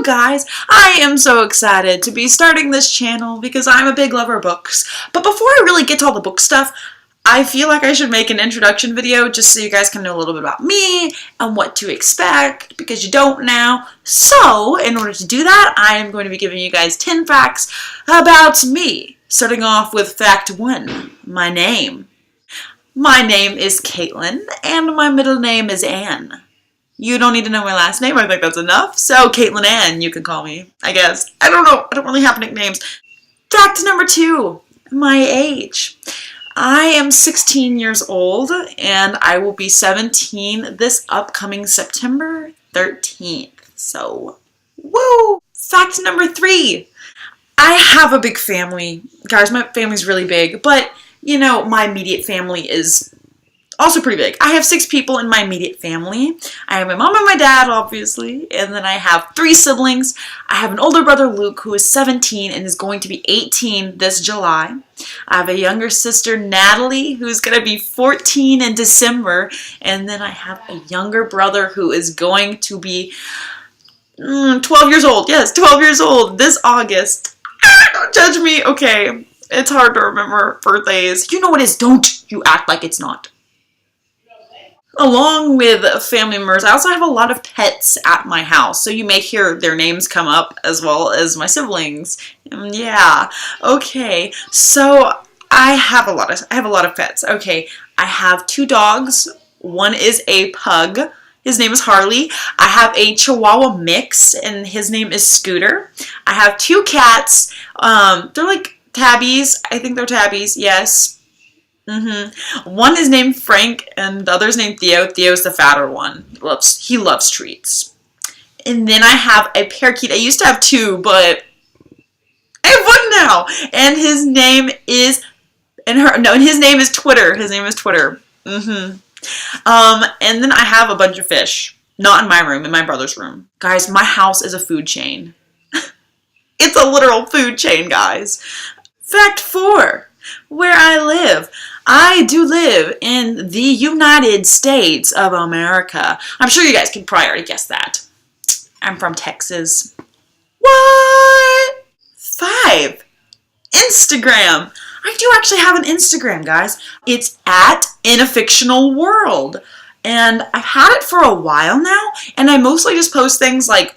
guys, I am so excited to be starting this channel because I'm a big lover of books. But before I really get to all the book stuff, I feel like I should make an introduction video just so you guys can know a little bit about me and what to expect, because you don't now. So, in order to do that, I am going to be giving you guys 10 facts about me. Starting off with fact 1, my name. My name is Caitlin, and my middle name is Anne. You don't need to know my last name, I think that's enough. So, Caitlin Anne, you can call me, I guess. I don't know, I don't really have nicknames. Fact number 2, my age. I am 16 years old, and I will be 17 this upcoming September 13th. So, woo! Fact number 3. I have a big family. Guys, my family's really big, but, you know, my immediate family is also pretty big. I have 6 people in my immediate family. I have my mom and my dad, obviously, and then I have 3 siblings. I have an older brother, Luke, who is 17 and is going to be 18 this July. I have a younger sister, Natalie, who's going to be 14 in December, and then I have a younger brother who is going to be 12 years old. Yes, 12 years old this August. Don't judge me. Okay, it's hard to remember birthdays. You know it is. Don't you act like it's not. Along with family members, I also have a lot of pets at my house, so you may hear their names come up as well as my siblings. Yeah, okay, so I have a lot of pets. Okay, I have 2 dogs. One is a pug. His name is Harley. I have a Chihuahua mix, and his name is Scooter. I have 2 cats. They're like tabbies. I think they're tabbies, yes. One is named Frank, and the other is named Theo. Theo's the fatter one. He loves treats. And then I have a parakeet. I used to have 2, but I have 1 now. And his name is, his name is Twitter. His name is Twitter. And then I have a bunch of fish. Not in my room, in my brother's room. Guys, my house is a food chain. It's a literal food chain, guys. Fact 4, where I live. I do live in the United States of America. I'm sure you guys can probably already guess that. I'm from Texas. What? 5, Instagram. I do actually have an Instagram, guys. It's at inafictionalworld. And I've had it for a while now, and I mostly just post things like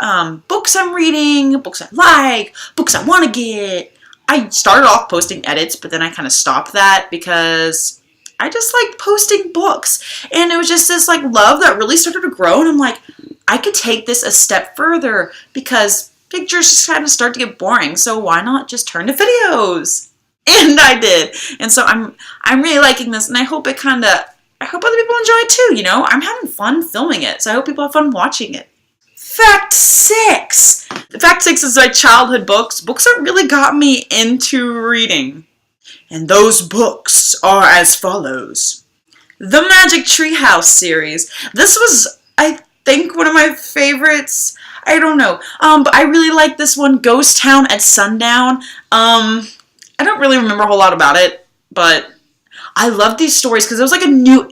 books I'm reading, books I like, books I want to get. I started off posting edits, but then I kind of stopped that because I just like posting books. And it was just this like love that really started to grow, and I'm like, I could take this a step further because pictures just kind of start to get boring, so why not just turn to videos? And I did. And so I'm really liking this, and I hope other people enjoy it too, you know? I'm having fun filming it, so I hope people have fun watching it. Fact 6. Fact 6 is my childhood books. Books that really got me into reading. And those books are as follows. The Magic Treehouse series. This was, I think, one of my favorites. I don't know. But I really like this one, Ghost Town at Sundown. I don't really remember a whole lot about it, but I love these stories because it was like a new...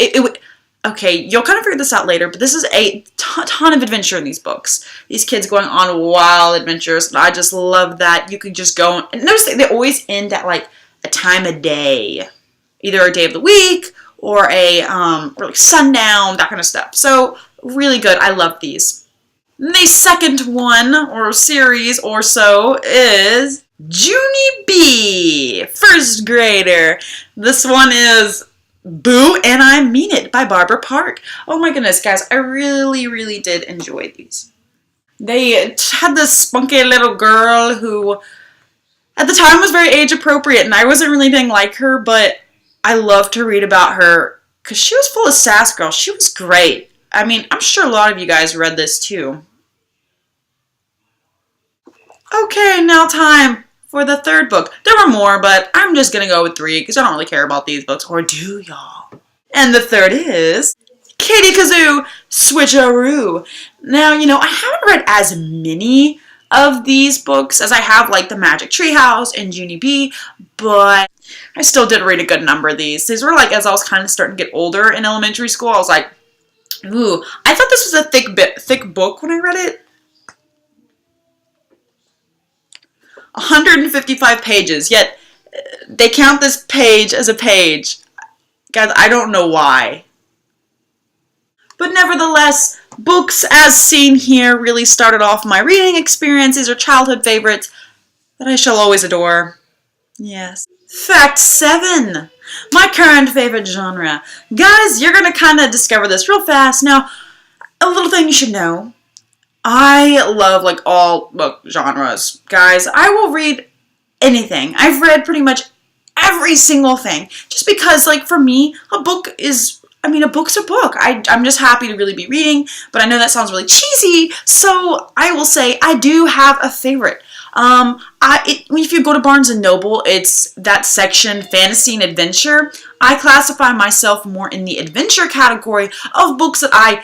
Okay, you'll kind of figure this out later, but this is a ton of adventure in these books. These kids going on wild adventures, and I just love that. You could just go, and notice they always end at like a time of day. Either a day of the week, or or like sundown, that kind of stuff. So, really good. I love these. And the second one, or series or so, is Junie B, first grader. This one is Boo and I Mean It by Barbara Park. Oh my goodness, guys, I really did enjoy these. They had this spunky little girl who at the time was very age appropriate, and I wasn't really anything like her, but I loved to read about her because she was full of sass, girl. She was great. I mean, I'm sure a lot of you guys read this too. Okay, now time for the 3rd book. There were more, but I'm just going to go with 3 because I don't really care about these books, or do y'all? And the 3rd is Katie Kazoo Switcheroo. Now, you know, I haven't read as many of these books as I have like The Magic Treehouse and Junie B, but I still did read a good number of these. These were like, as I was kind of starting to get older in elementary school, I was like, ooh, I thought this was a thick book when I read it. 155 pages, yet they count this page as a page. Guys, I don't know why. But nevertheless, books as seen here really started off my reading experience. These are childhood favorites that I shall always adore. Yes. Fact 7. My current favorite genre. Guys, you're going to kind of discover this real fast. Now, a little thing you should know. I love like all book genres. Guys, I will read anything. I've read pretty much every single thing. Just because, like, for me, a book's a book. I'm just happy to really be reading, but I know that sounds really cheesy, so I will say I do have a favorite. If you go to Barnes & Noble, it's that section, fantasy and adventure. I classify myself more in the adventure category of books that I,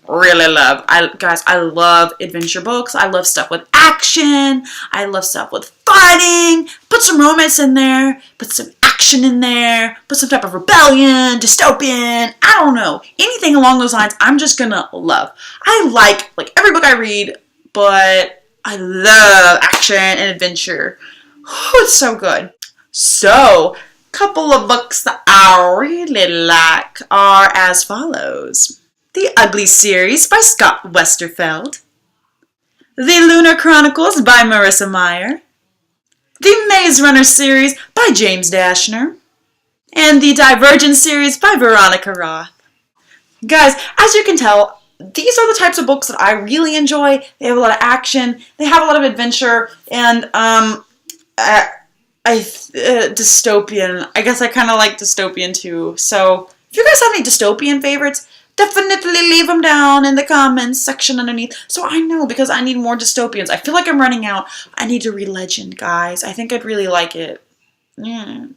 really love. Guys, I love adventure books. I love stuff with action. I love stuff with fighting. Put some romance in there. Put some action in there. Put some type of rebellion, dystopian. I don't know. Anything along those lines, I'm just gonna love. I like every book I read, but I love action and adventure. Oh, it's so good. So, couple of books that I really like are as follows. The Ugly series by Scott Westerfeld. The Lunar Chronicles by Marissa Meyer. The Maze Runner series by James Dashner. And the Divergent series by Veronica Roth. Guys, as you can tell, these are the types of books that I really enjoy. They have a lot of action, they have a lot of adventure, and dystopian. I guess I kind of like dystopian too. So if you guys have any dystopian favorites, definitely leave them down in the comments section underneath. So I know, because I need more dystopians. I feel like I'm running out. I need to read Legend, guys. I think I'd really like it. Yeah.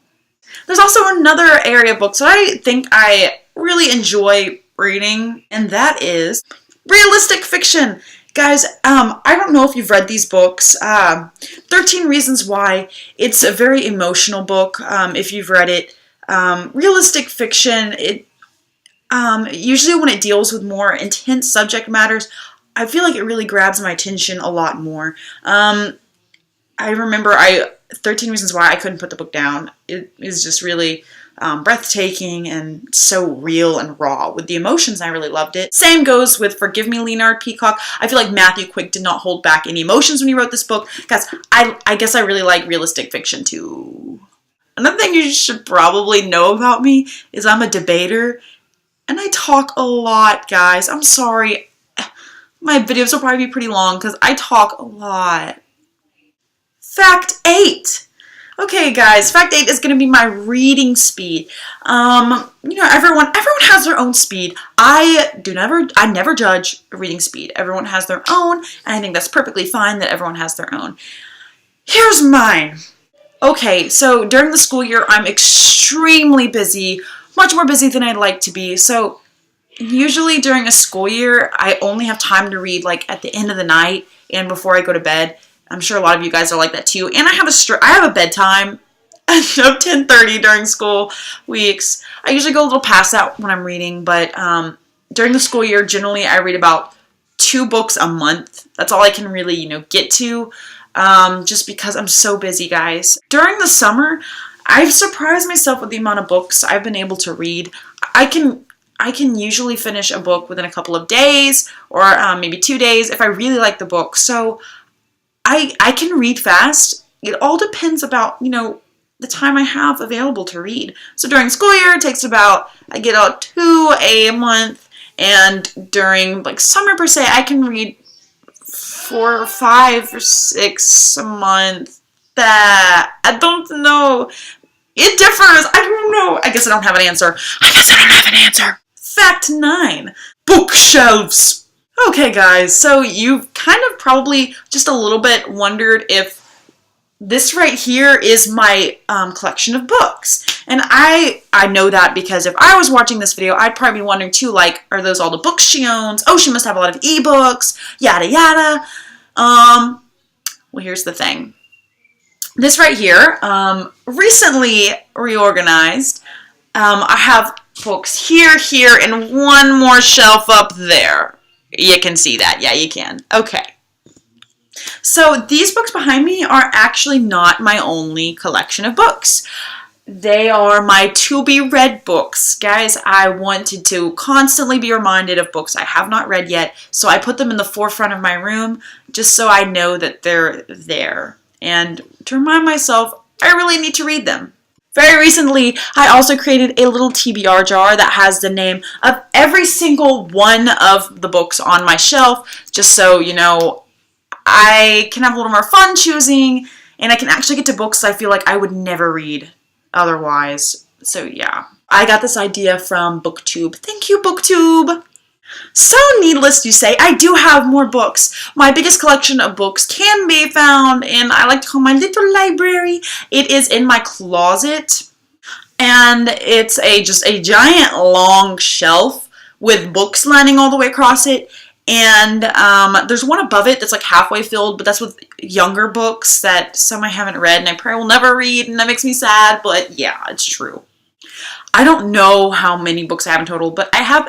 There's also another area of books that I think I really enjoy reading, and that is realistic fiction. Guys, I don't know if you've read these books. 13 Reasons Why. It's a very emotional book, if you've read it. Realistic fiction, usually when it deals with more intense subject matters, I feel like it really grabs my attention a lot more. I remember 13 Reasons Why I couldn't put the book down. It is just really breathtaking and so real and raw with the emotions. I really loved it. Same goes with Forgive Me, Leonard Peacock. I feel like Matthew Quick did not hold back any emotions when he wrote this book. Guys, I guess I really like realistic fiction too. Another thing you should probably know about me is I'm a debater, and I talk a lot, guys. I'm sorry. My videos will probably be pretty long because I talk a lot. Fact 8. Okay, guys, fact 8 is going to be my reading speed. Everyone has their own speed. I never judge reading speed. Everyone has their own, and I think that's perfectly fine that everyone has their own. Here's mine. Okay, so during the school year, I'm extremely busy, much more busy than I'd like to be. So usually during a school year, I only have time to read like at the end of the night and before I go to bed. I'm sure a lot of you guys are like that too. And I have a bedtime of 10:30 during school weeks. I usually go a little past that when I'm reading, but during the school year, generally I read about 2 books a month. That's all I can really, get to, just because I'm so busy, guys. During the summer, I've surprised myself with the amount of books I've been able to read. I can usually finish a book within a couple of days or maybe 2 days if I really like the book. So I can read fast. It all depends about, the time I have available to read. So during school year, I get out 2 a month, and during summer per se, I can read 4 or 5 or 6 a month. I don't know. It differs. I don't know. I guess I don't have an answer. Fact 9. Bookshelves. Okay, guys, so you've kind of probably just a little bit wondered if this right here is my collection of books. And I know that because if I was watching this video, I'd probably be wondering too, are those all the books she owns? Oh, she must have a lot of ebooks, yada yada. Well, here's the thing. This right here, recently reorganized. I have books here, and one more shelf up there. You can see that. Yeah, you can. Okay. So these books behind me are actually not my only collection of books. They are my to-be-read books. Guys, I wanted to constantly be reminded of books I have not read yet, so I put them in the forefront of my room just so I know that they're there. And to remind myself, I really need to read them. Very recently, I also created a little TBR jar that has the name of every single one of the books on my shelf, just so, you know, I can have a little more fun choosing, and I can actually get to books I feel like I would never read otherwise. So yeah, I got this idea from BookTube. Thank you, BookTube! So needless to say, I do have more books. My biggest collection of books can be found in, I like to call my little library. It is in my closet, and it's just a giant long shelf with books lining all the way across it. And there's one above it that's like halfway filled, but that's with younger books that some I haven't read and I probably will never read, and that makes me sad, but yeah, it's true. I don't know how many books I have in total, but I have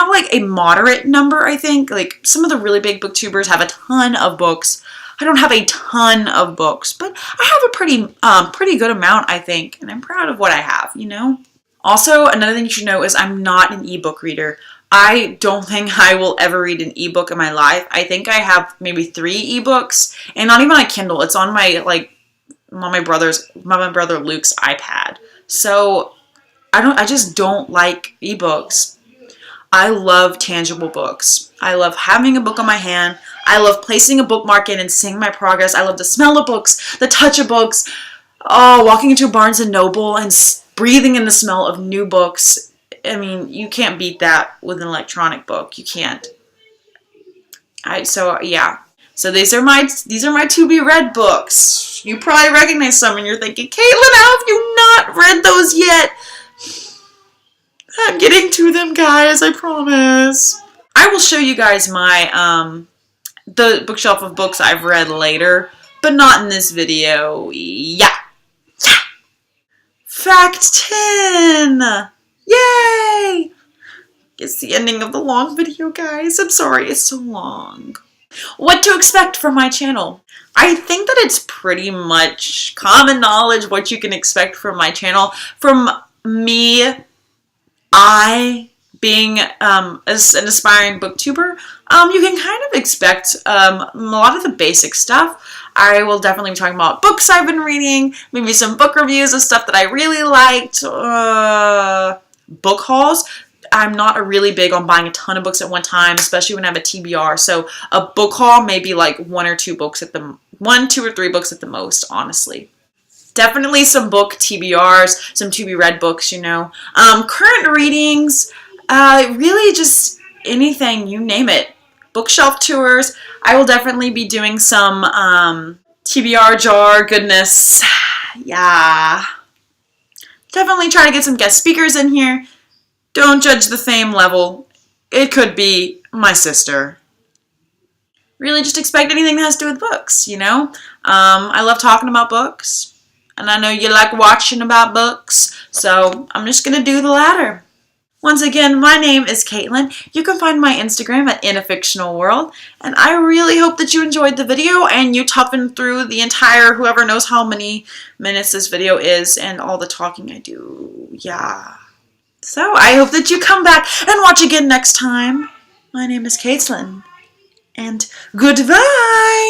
like a moderate number, I think. Like some of the really big booktubers have a ton of books. I don't have a ton of books, but I have a pretty good amount, I think, and I'm proud of what I have, you know? Also, another thing you should know is I'm not an ebook reader. I don't think I will ever read an ebook in my life. I think I have maybe 3 ebooks, and not even on a Kindle. It's on my brother Luke's iPad. So I just don't like ebooks. I love tangible books. I love having a book on my hand. I love placing a bookmark in and seeing my progress. I love the smell of books, the touch of books. Oh, walking into Barnes & Noble and breathing in the smell of new books. I mean, you can't beat that with an electronic book. You can't. So yeah. So these are my to-be-read books. You probably recognize some and you're thinking, Caitlin, how have you not read those yet? I'm getting to them, guys, I promise. I will show you guys my the bookshelf of books I've read later, but not in this video. Yeah. Fact 10! Yay! It's the ending of the long video, guys. I'm sorry, it's so long. What to expect from my channel? I think that it's pretty much common knowledge what you can expect from my channel. From me, being as an aspiring booktuber, you can kind of expect a lot of the basic stuff. I will definitely be talking about books I've been reading, maybe some book reviews of stuff that I really liked, book hauls. I'm not really big on buying a ton of books at one time, especially when I have a TBR. So a book haul may be like 1 or 2 books at the 1, 2, or 3 books at the most, honestly. Definitely some book TBRs, some to-be-read books, you know. Current readings, really just anything, you name it. Bookshelf tours. I will definitely be doing some TBR jar goodness. Yeah. Definitely try to get some guest speakers in here. Don't judge the fame level. It could be my sister. Really just expect anything that has to do with books, you know? I love talking about books. And I know you like watching about books, so I'm just going to do the latter. Once again, my name is Caitlin. You can find my Instagram at inafictionalworld. And I really hope that you enjoyed the video and you toughened through the entire whoever knows how many minutes this video is and all the talking I do. Yeah. So I hope that you come back and watch again next time. My name is Caitlin. And goodbye!